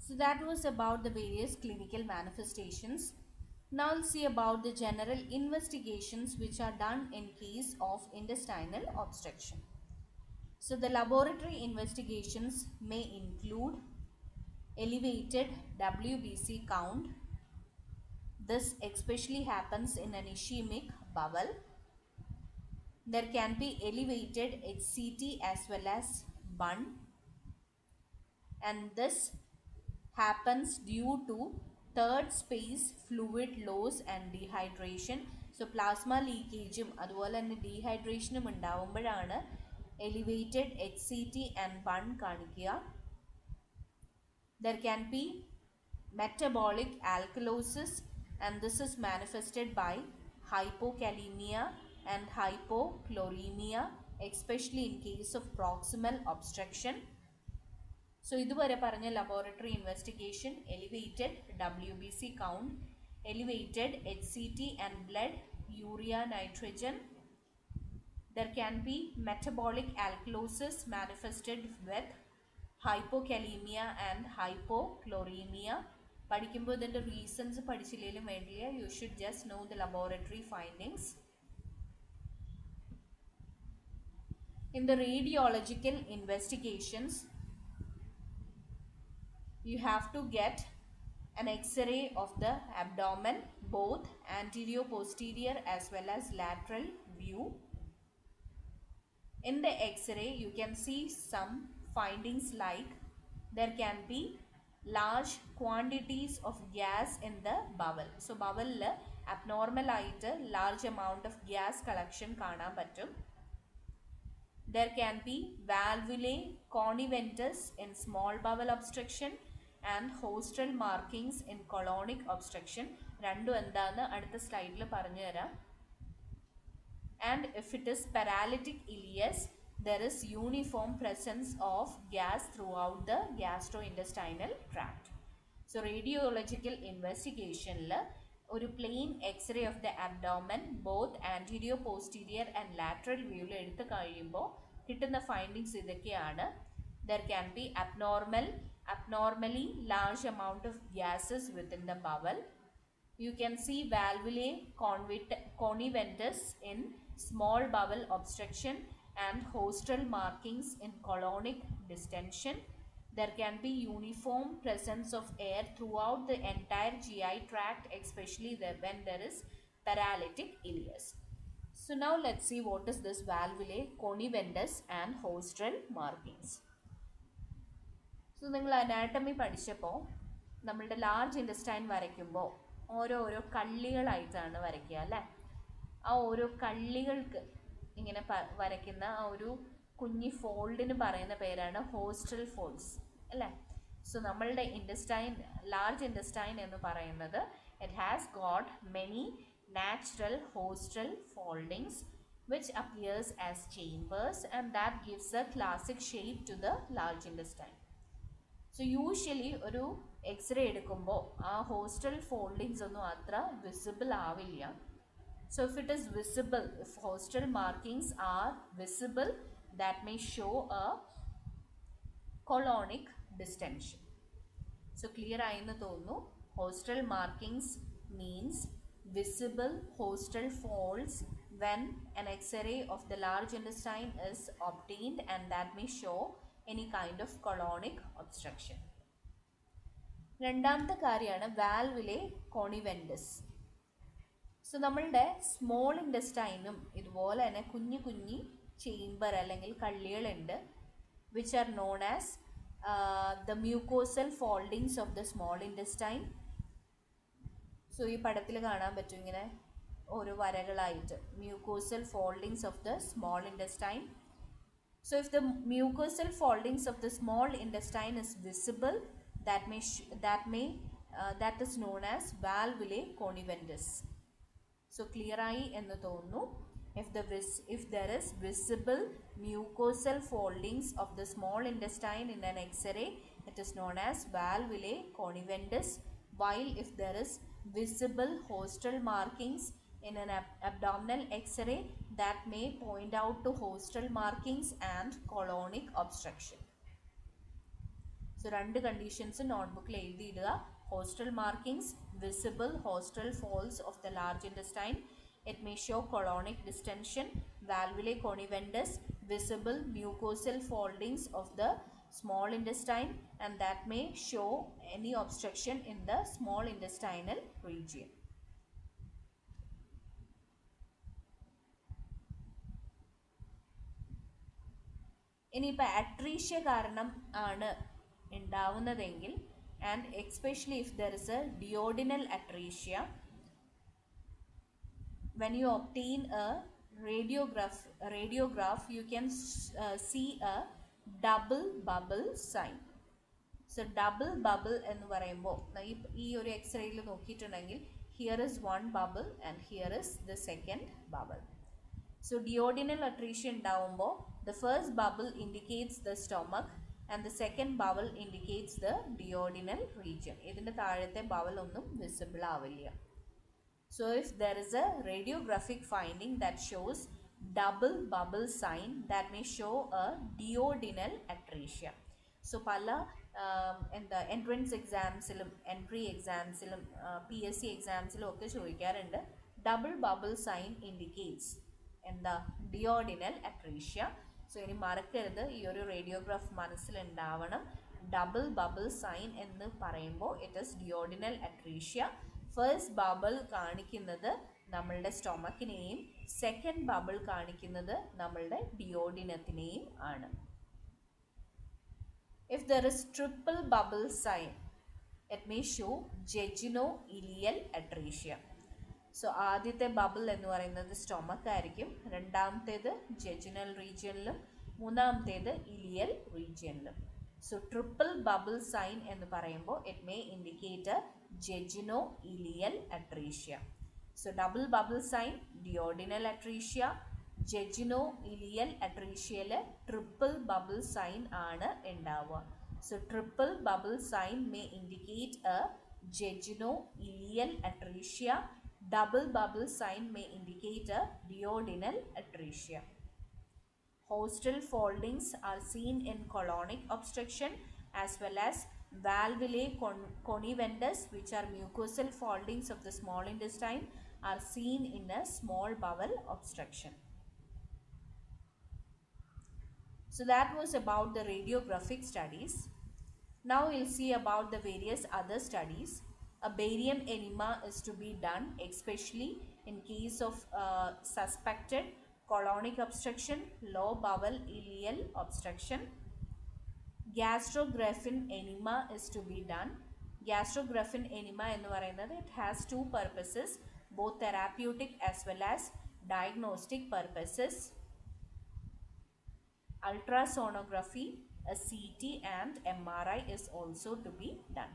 So that was about the various clinical manifestations. Now we'll see about the general investigations which are done in case of intestinal obstruction. So the laboratory investigations may include elevated WBC count. This especially happens in an ischemic bowel. There can be elevated HCT as well as BUN, and this happens due to third space fluid loss and dehydration. So plasma leakage അതുപോലെ തന്നെ ഡീഹൈഡ്രേഷനും ഉണ്ടാവുമ്പോഴാണ് elevated HCT and BUN കാണിക്കുക. There can be metabolic alkalosis, and this is manifested by hypokalemia and hypochloremia, especially in case of proximal obstruction. So ഇതുവരെ പറഞ്ഞ laboratory investigation: elevated WBC count, elevated HCT and blood urea nitrogen. There can be metabolic alkalosis manifested with hypokalemia and hypochloremia. പഠിക്കുമ്പോൾ ഇതിൻ്റെ reasons പഠിച്ചില്ലെങ്കിലും വേണ്ടില്ല, you should just know the laboratory findings. In the radiological investigations, you have to get an X-ray of the abdomen, both anterior posterior as well as lateral view. In the X-ray you can see some findings like there can be large quantities of gas in the bowel. So bowel abnormal ആയിട്ട് large amount of gas collection കാണാൻ പറ്റും. There can be valvulae conniventous in small bowel obstruction and Hostral markings in colonic obstruction. രണ്ടും എന്താന്ന് അടുത്ത സ്ലൈഡിൽ പറഞ്ഞു തരാം. And if it is paralytic ileus, there is uniform presence of gas throughout the gastrointestinal tract. So radiological investigation ഒരു plain X-ray of the abdomen, both anterior posterior and lateral view എടുത്ത് കഴിയുമ്പോൾ കിട്ടുന്ന ഫൈൻഡിങ്സ് ഇതൊക്കെയാണ്. There can be abnormally large amount of gases within the bowel. You can see valvulae conniventous in small bowel obstruction and Hostral markings in colonic distension. There can be uniform presence of air throughout the entire GI tract, especially when there is paralytic ileus. So now let's see what is this valvulae conniventous and Hostral markings. So നിങ്ങൾ anatomy പഠിച്ചപ്പോൾ നമ്മളുടെ large intestine വരയ്ക്കുമ്പോൾ ഓരോ കള്ളികളായിട്ടാണ് വരയ്ക്കുക അല്ലേ. ആ ഓരോ കള്ളികൾക്ക് ഇങ്ങനെ വരയ്ക്കുന്ന ആ ഒരു കുഞ്ഞി ഫോൾഡിന് പറയുന്ന പേരാണ് ഹോസ്റ്റൽ ഫോൾഡ്സ് അല്ലേ. സോ നമ്മളുടെ ഇൻറ്റസ്റ്റൈൻ, ലാർജ് ഇൻറ്റസ്റ്റൈൻ എന്ന് പറയുന്നത് it has got many natural hostral foldings which appears as chambers, and that gives a classic shape to the large intestine. So usually ഒരു എക്സ്റേ എടുക്കുമ്പോൾ ആ ഹോസ്റ്റൽ ഫോൾഡിങ്സ് ഒന്നും അത്ര visible ആവില്ല. So if it is visible, if hostral markings are visible, that may show a colonic distension. So clear ആയെന്ന് തോന്നുന്നു. Hostral markings means visible hostral folds when an X-ray of the large intestine is obtained, and that may show any kind of colonic obstruction. രണ്ടാമത്തെ കാര്യമാണ് വാൽവുലെ കോണിവെൻറ്റസ്. So നമ്മളുടെ small ഇൻറ്റസ്റ്റൈനും ഇതുപോലെ തന്നെ കുഞ്ഞു കുഞ്ഞി chamber അല്ലെങ്കിൽ കള്ളികളുണ്ട്, which are known as the mucosal foldings of the small intestine. So ഈ പടത്തിൽ കാണാൻ പറ്റും ഇങ്ങനെ ഓരോ വരകളായിട്ട് mucosal foldings of the small intestine. So if the mucosal foldings of the small intestine is visible, that is known as valvulae conniventous. So clear ആയി എന്ന് തോന്നുന്നു. If there is visible mucosal foldings of the small intestine in an X-ray, it is known as valvulae conniventous, while if there is visible hostral markings in an abdominal X-ray, that may point out to hostral markings and colonic obstruction. So രണ്ട് conditions നോട്ട്ബുക്കിൽ എഴുതിയിടുക. Haustral markings, visible hostile folds of the large intestine. It may show colonic distension, valvulae conivendus, visible mucosal foldings of the small intestine, and that may show any obstruction in the small intestinal region. ഇനിയിപ്പോൾ atresia കാരണം ആണ് ഉണ്ടാവുന്നതെങ്കിൽ, and especially if there is a duodenal atresia, when you obtain a radiograph you can see a double bubble sign. So double bubble എന്ന് പറയുമ്പോൾ ഈ ഒരു എക്സ്റേയിൽ നോക്കിയിട്ടുണ്ടെങ്കിൽ here is one bubble and here is the second bubble. So duodenal atresia ഉണ്ടാവുമ്പോൾ the first bubble indicates the stomach and the second bubble indicates the duodenal region. ഇതിൻ്റെ താഴത്തെ bubble ഒന്നും visible ആവില്ല. So if there is a radiographic finding that shows double bubble sign, that may show a duodenal atresia. So പല എന്താ entrance എക്സാംസിലും entry എക്സാംസിലും PSC എക്സാംസിലും ഒക്കെ ചോദിക്കാറുണ്ട് double bubble sign indicates എന്താ duodenal atresia. So ഇനി മറക്കരുത്, ഈ ഒരു റേഡിയോഗ്രാഫ് മനസ്സിലുണ്ടാവണം. ഡബിൾ ബബിൾ സൈൻ എന്ന് പറയുമ്പോൾ it is duodenal atresia. First bubble കാണിക്കുന്നത് നമ്മളുടെ സ്റ്റൊമക്കിനെയും സെക്കൻഡ് ബബിൾ കാണിക്കുന്നത് നമ്മളുടെ ഡിയോഡിനത്തിനെയും ആണ്. If there is triple bubble sign, it may show jejunal-ileal atresia. So ആദ്യത്തെ ബബിൾ എന്ന് പറയുന്നത് സ്റ്റൊമക്ക് ആയിരിക്കും, രണ്ടാമത്തേത് ജെജുനൽ റീജിയനിലും മൂന്നാമത്തേത് ഇലിയൽ റീജിയനിലും. സോ ട്രിപ്പിൾ ബബിൾ സൈൻ എന്ന് പറയുമ്പോൾ it may indicate jejunoileal atresia. So double bubble sign duodenal atresia, jejunoileal അട്രീഷ്യയിൽ ട്രിപ്പിൾ ബബിൾ സൈൻ ആണ് ഉണ്ടാവുക. So triple bubble sign may indicate a jejunoileal atresia. Double bubble sign may indicate a duodenal atresia. Hostal foldings are seen in colonic obstruction as well as valvulae conivendus, which are mucosal foldings of the small intestine, are seen in a small bowel obstruction. So that was about the radiographic studies. Now we'll see about the various other studies. A barium enema is to be done, especially in case of suspected colonic obstruction, low bowel ileal obstruction. Gastrographin enema is to be done. Gastrographin enema ennu parayunnathu, it has two purposes, both therapeutic as well as diagnostic purposes. Ultrasonography, a CT and MRI is also to be done.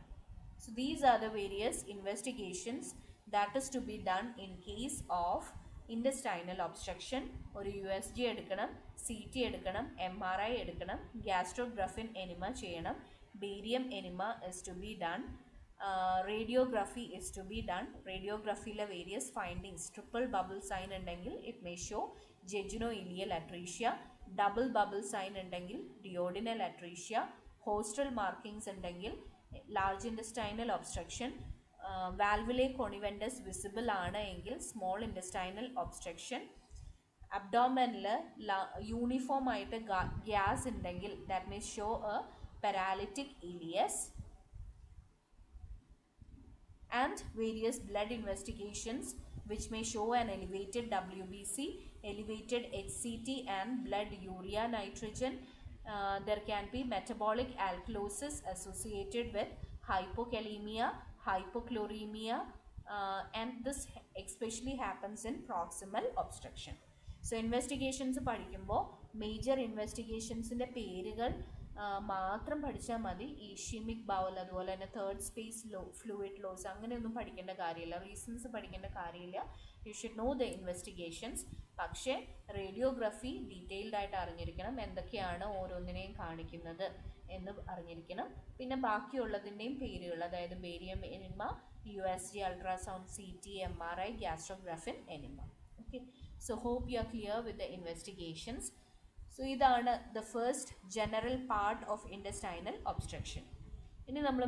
So these are the various investigations that is to be done in case of intestinal obstruction. ഒരു USG എടുക്കണം, CT എടുക്കണം, MRI എടുക്കണം, gastrographin enema ചെയ്യണം, barium enema is to be done, radiography is to be done. റേഡിയോഗ്രാഫിയിലെ various findings, triple bubble sign ഉണ്ടെങ്കിൽ it may show jejunal-ileal atresia, double bubble sign ഉണ്ടെങ്കിൽ duodenal atresia, hostal markings ഉണ്ടെങ്കിൽ large intestinal obstruction, valvulae conivendus visible ആണ് എങ്കിൽ small intestinal obstruction, abdomenൽ uniform ആയിട്ട് gas ഉണ്ടെങ്കിൽ that may show a paralytic ileus, and various blood investigations which may show an elevated WBC, elevated HCT and blood urea nitrogen. There can be metabolic alkalosis associated with hypokalemia, hypochloremia, and this especially happens in proximal obstruction. So investigations പഠിക്കുമ്പോൾ major ഇൻവെസ്റ്റിഗേഷൻസിൻ്റെ പേരുകൾ മാത്രം പഠിച്ചാൽ മതി. ഇഷ്യൂമിക് bowel, അതുപോലെ തന്നെ third space fluid loss, അങ്ങനെയൊന്നും പഠിക്കേണ്ട കാര്യമില്ല, റീസൺസ് പഠിക്കേണ്ട കാര്യമില്ല. You should know the investigations. പക്ഷേ റേഡിയോഗ്രാഫി ഡീറ്റെയിൽഡ് ആയിട്ട് അറിഞ്ഞിരിക്കണം, എന്തൊക്കെയാണ് ഓരോന്നിനെയും കാണിക്കുന്നത് എന്ന് അറിഞ്ഞിരിക്കണം. പിന്നെ ബാക്കിയുള്ളതിൻ്റെയും പേരുകൾ, അതായത് barium enema, USG, ultrasound, CT, MRI, gastrographin enema. Okay, so hope you are clear with the investigations. So ഇതാണ് the first general part of intestinal obstruction. ഇനി നമ്മൾ